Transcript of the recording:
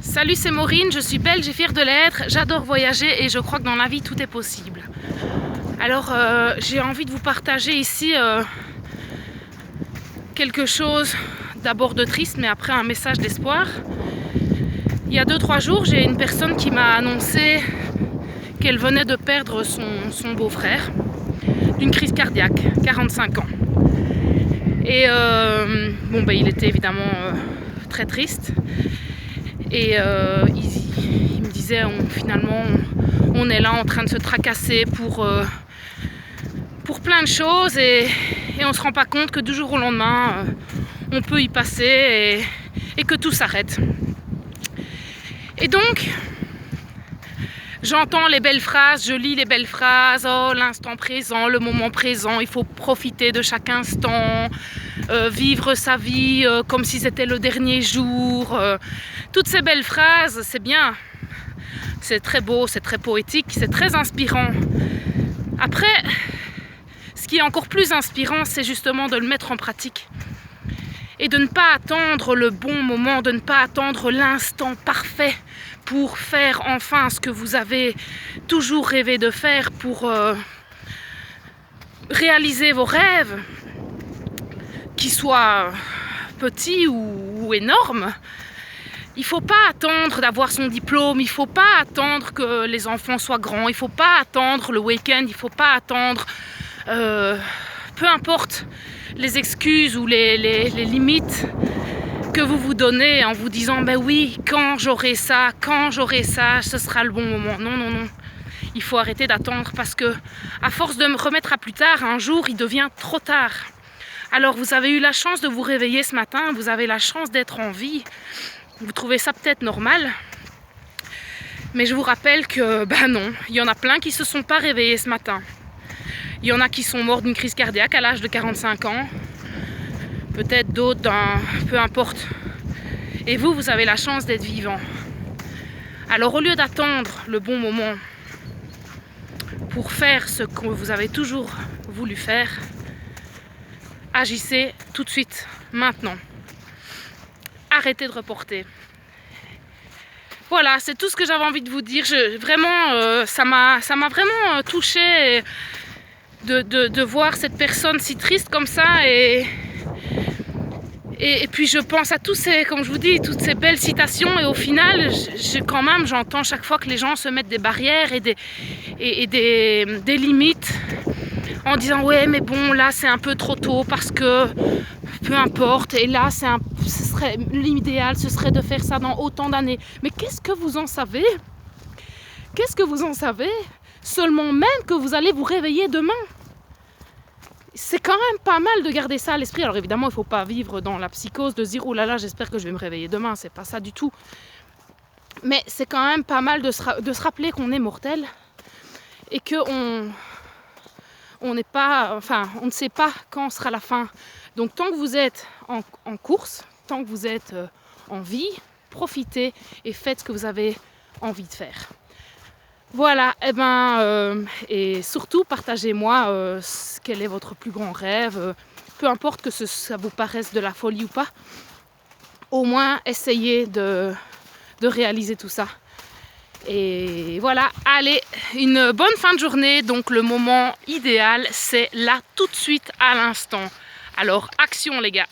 Salut, c'est Maureen, je suis belge et fière de l'être, j'adore voyager et je crois que dans la vie tout est possible. Alors j'ai envie de vous partager ici quelque chose d'abord de triste mais après un message d'espoir. Il y a 2-3 jours, j'ai une personne qui m'a annoncé qu'elle venait de perdre son beau-frère d'une crise cardiaque, 45 ans. Et il était évidemment très triste. Et il me disait, finalement, on est là en train de se tracasser pour plein de choses et on ne se rend pas compte que du jour au lendemain, on peut y passer et que tout s'arrête. Et donc, j'entends les belles phrases, je lis les belles phrases, oh l'instant présent, le moment présent, il faut profiter de chaque instant, vivre sa vie comme si c'était le dernier jour. Toutes ces belles phrases, c'est bien, c'est très beau, c'est très poétique, c'est très inspirant. Après, ce qui est encore plus inspirant, c'est justement de le mettre en pratique. Et de ne pas attendre le bon moment, de ne pas attendre l'instant parfait pour faire enfin ce que vous avez toujours rêvé de faire, pour réaliser vos rêves, qu'ils soient petits ou énormes. Il ne faut pas attendre d'avoir son diplôme, il ne faut pas attendre que les enfants soient grands, il ne faut pas attendre le week-end, il ne faut pas attendre, peu importe les excuses ou les limites que vous vous donnez en vous disant ben oui, quand j'aurai ça, ce sera le bon moment. Non, non, non. Il faut arrêter d'attendre parce que à force de me remettre à plus tard, un jour il devient trop tard. Alors vous avez eu la chance de vous réveiller ce matin, vous avez la chance d'être en vie. Vous trouvez ça peut-être normal, mais je vous rappelle que ben non, il y en a plein qui ne se sont pas réveillés ce matin. Il y en a qui sont morts d'une crise cardiaque à l'âge de 45 ans, peut-être d'autres peu importe. Et vous, vous avez la chance d'être vivant. Alors au lieu d'attendre le bon moment pour faire ce que vous avez toujours voulu faire, agissez tout de suite, maintenant. Arrêtez de reporter. Voilà, c'est tout ce que j'avais envie de vous dire. Ça m'a vraiment touchée de voir cette personne si triste comme ça. Et puis je pense à comme je vous dis, toutes ces belles citations. Et au final, j'entends chaque fois que les gens se mettent des barrières et des limites en disant ouais mais bon là c'est un peu trop tôt parce que peu importe, et là l'idéal ce serait de faire ça dans autant d'années. Mais qu'est-ce que vous en savez? Qu'est-ce que vous en savez? Seulement même que vous allez vous réveiller demain. C'est quand même pas mal de garder ça à l'esprit. Alors évidemment il ne faut pas vivre dans la psychose de se dire oh là là j'espère que je vais me réveiller demain, c'est pas ça du tout. Mais c'est quand même pas mal de se rappeler qu'on est mortel et qu'on on ne sait pas quand sera la fin. Donc tant que vous êtes en course, tant que vous êtes en vie, profitez et faites ce que vous avez envie de faire. Voilà, et surtout partagez-moi quel est votre plus grand rêve, peu importe que ça vous paraisse de la folie ou pas, au moins essayez de réaliser tout ça. Et voilà, allez, une bonne fin de journée. Donc le moment idéal, c'est là tout de suite à l'instant. Alors action les gars!